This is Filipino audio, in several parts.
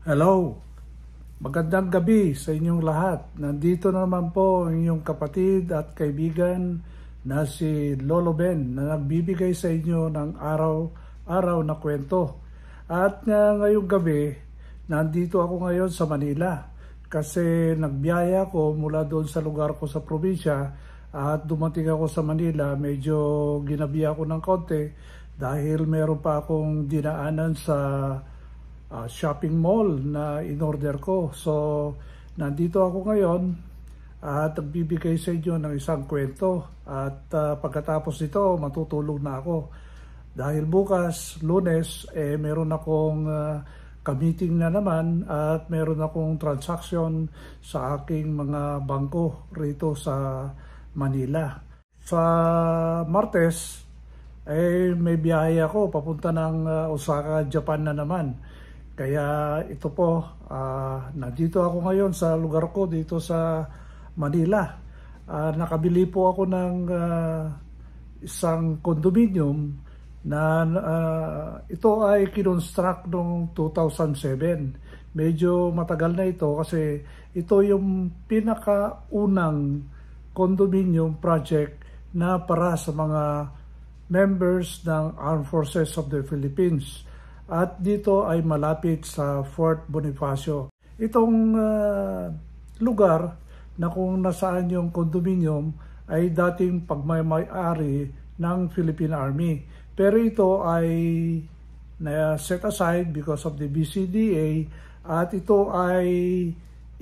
Hello, magandang gabi sa inyong lahat. Nandito naman po ang inyong kapatid at kaibigan na si Lolo Ben na nagbibigay sa inyo ng araw-araw na kwento. At ngayong gabi, nandito ako ngayon sa Manila kasi nagbiyaya ko mula doon sa lugar ko sa probinsya at dumating ako sa Manila. Medyo ginabi ako ng konti dahil meron pa akong dinaanan sa shopping mall na in-order ko. So, nandito ako ngayon at nagbibigay sa inyo ng isang kwento. At pagkatapos nito, matutulog na ako. Dahil bukas, Lunes, meron akong ka-meeting na naman at meron akong transaction sa aking mga bangko rito sa Manila. Sa Martes, may biyahe ako papunta ng Osaka, Japan na naman. Kaya ito po, nandito ako ngayon sa lugar ko dito sa Manila. Nakabili po ako ng isang condominium na ito ay kinonstruct noong 2007. Medyo matagal na ito kasi ito yung pinakaunang condominium project na para sa mga members ng Armed Forces of the Philippines. At dito ay malapit sa Fort Bonifacio. Itong lugar na kung nasaan yung condominium ay dating pagmamay-ari ng Philippine Army. Pero ito ay set aside because of the BCDA at ito ay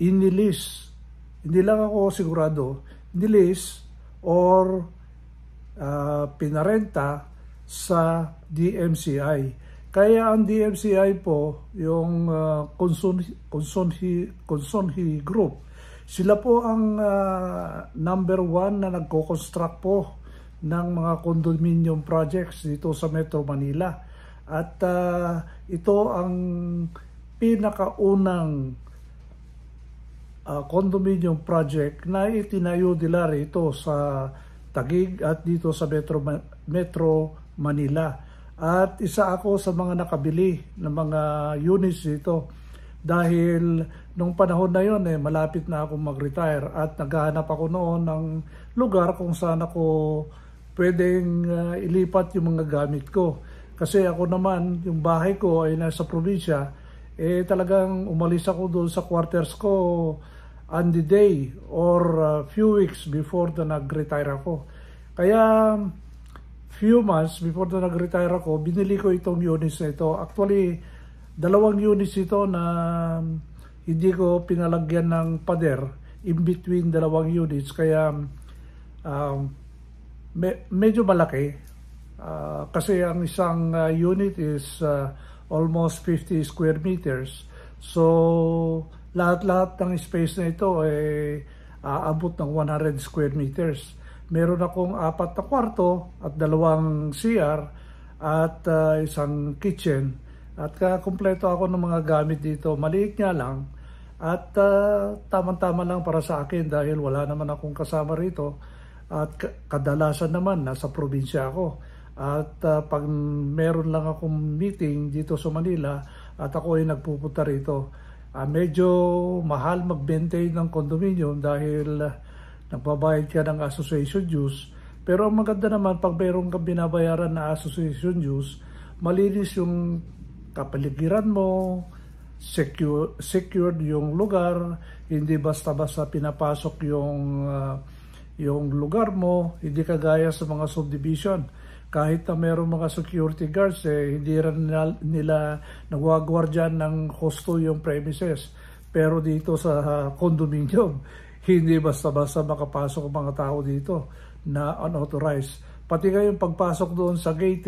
inilis. Hindi lang ako sigurado, inilis or pinarenta sa DMCI. Kaya ang DMCI po, yung Consonhi Group, sila po ang number one na nagko-construct po ng mga condominium projects dito sa Metro Manila. At ito ang pinakaunang condominium project na itinayo nila rito sa Taguig at dito sa Metro Manila. At isa ako sa mga nakabili ng mga units dito dahil nung panahon na yon malapit na akong mag-retire at naghahanap ako noon ng lugar kung saan ako pwedeng ilipat yung mga gamit ko. Kasi ako naman, yung bahay ko ay nasa probinsya, talagang umalis ako doon sa quarters ko on the day or few weeks before na nag-retire ako. Kaya few months before na nag-retire ako, binili ko itong units na ito. Actually, 2 units ito na hindi ko pinalagyan ng pader in between 2 units. Kaya medyo malaki. Kasi ang isang unit is almost 50 square meters. So, lahat-lahat ng space na ito ay aabot ng 100 square meters. Meron akong 4 na kwarto at 2 CR at isang kitchen. At kumpleto ako ng mga gamit dito. Maliit nga lang at tamang-tama lang para sa akin dahil wala naman akong kasama rito. At kadalasan naman nasa probinsya ako. At pag meron lang akong meeting dito sa Manila at ako ay nagpupunta rito, medyo mahal mag-maintain ng condominium dahil nagbabayad ka ng association dues. Pero ang maganda naman, pag mayroon kang binabayaran na association dues, malinis yung kapaligiran mo, secured yung lugar, hindi basta-basta pinapasok yung lugar mo, hindi kagaya sa mga subdivision. Kahit na mayroong mga security guards, hindi rin nila nagwagwardyan ng husto yung premises. Pero dito sa condominium, hindi basta-basta makapasok ang mga tao dito na unauthorized. Pati kayong pagpasok doon sa gate,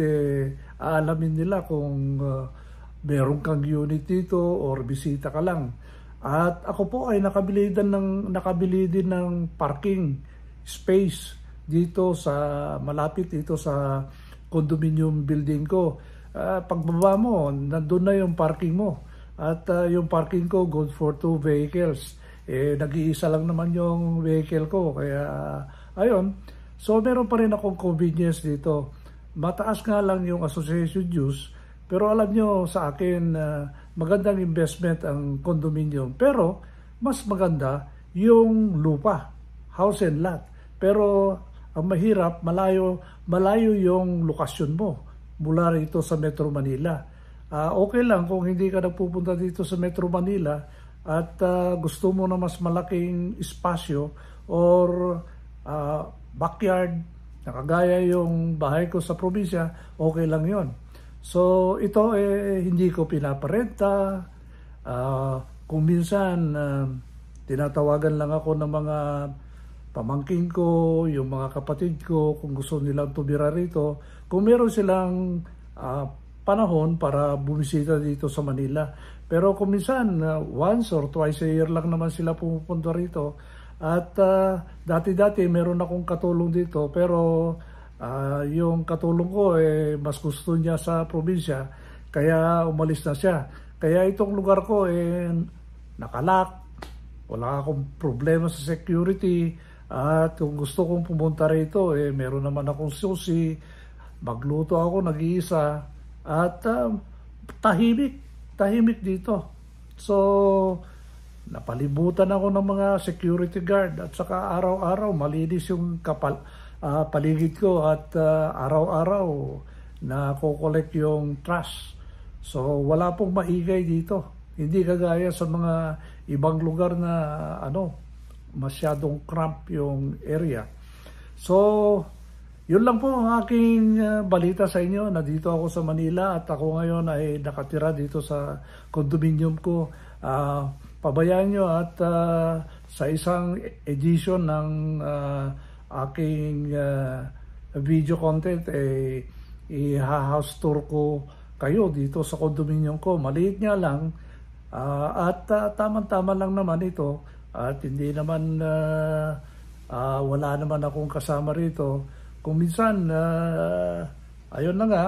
aalamin nila kung meron kang unit dito or bisita ka lang. At ako po ay nakabili din ng parking space dito sa malapit dito sa condominium building ko. Pagbaba mo, nandun na yung parking mo. At yung parking ko good for 2 vehicles. Nag-iisa lang naman yung vehicle ko, kaya ayun. So meron pa rin akong convenience dito. Mataas nga lang yung association dues, pero alam nyo sa akin, magandang investment ang condominium. Pero mas maganda yung lupa, house and lot. Pero ang mahirap, malayo yung lokasyon mo mula rito sa Metro Manila. Okay lang kung hindi ka nagpupunta dito sa Metro Manila at gusto mo na mas malaking espasyo or backyard, nakagaya yung bahay ko sa probinsya, okay lang yon. So ito hindi ko pinaparenta. Kung minsan tinatawagan lang ako ng mga pamangkin ko, yung mga kapatid ko, kung gusto nilang tumira rito, kung meron silang panahon para bumisita dito sa Manila. Pero kung minsan, once or twice a year lang naman sila pumupunta rito. At dati-dati meron akong katulong dito, pero yung katulong ko mas gusto niya sa probinsya, kaya umalis na siya. Kaya itong lugar ko nakalak, wala akong problema sa security, at kung gusto kong pumunta rito, meron naman akong susi, magluto ako nag-iisa, at tahimik dito. So, napalibutan ako ng mga security guard, at saka araw-araw malinis yung paligid ko, at araw-araw na ko-collect yung trash. So, wala pong maingay dito. Hindi kagaya sa mga ibang lugar na masyadong cramp yung area. So, yun lang po ang aking balita sa inyo. Nandito ako sa Manila at ako ngayon ay nakatira dito sa condominium ko. Pabayaan nyo at sa isang edition ng aking video content i-house tour ko kayo dito sa condominium ko. Maliit nga lang at tamang-tama lang naman ito at hindi naman wala naman akong kasama rito. Kung minsan ayun na nga,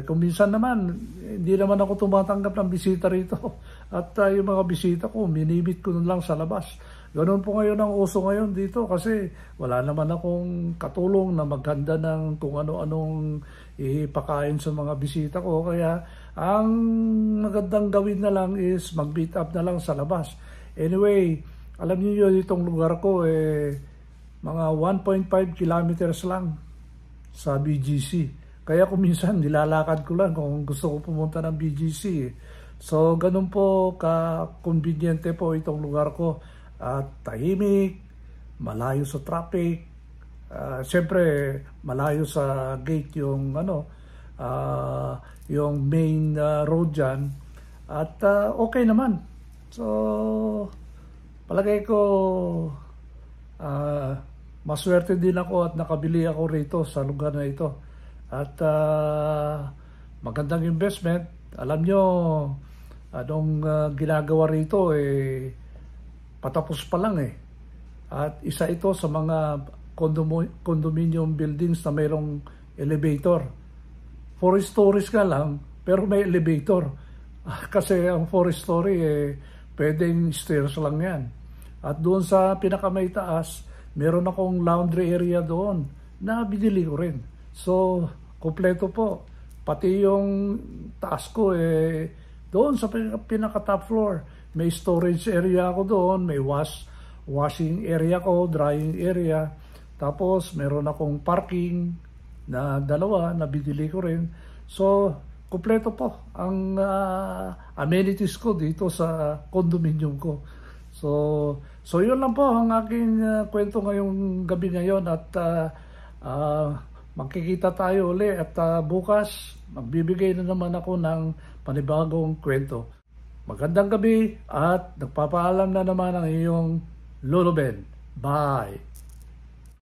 kung minsan naman hindi naman ako tumatanggap ng bisita rito at yung mga bisita ko minimit ko lang sa labas. Ganoon po ngayon ang uso ngayon dito kasi wala naman akong katulong na maghanda ng kung ano-anong ipakain sa mga bisita ko. Kaya ang magandang gawin na lang is mag-meet up na lang sa labas. Anyway, alam niyo itong lugar ko mga 1.5 kilometers lang sa BGC. Kaya kung minsan nilalakad ko lang kung gusto ko pumunta ng BGC. So ganun po ka-conveniente po itong lugar ko. At tahimik, malayo sa traffic, siyempre malayo sa gate yung yung main road dyan, at okay naman. So palagay ko maswerte din ako at nakabili ako rito sa lugar na ito, at magandang investment. Alam nyo anong ginagawa rito patapos pa lang at isa ito sa mga condominium buildings na mayroong elevator. 4 stories ka lang pero may elevator kasi ang 4 story pwedeng stairs lang yan. At doon sa pinakamay taas meron akong laundry area doon na binili ko rin. So kompleto po, pati yung taas ko doon sa pinaka top floor. May storage area ako doon, may washing area ko, drying area. Tapos meron akong parking na 2 na binili ko rin. So, kompleto po ang amenities ko dito sa condominium ko. So yun lang po ang aking kwento ngayong gabi ngayon, at magkikita tayo uli at bukas magbibigay na naman ako ng panibagong kwento. Magandang gabi at nagpapaalam na naman ang iyong Lolo Ben. Bye!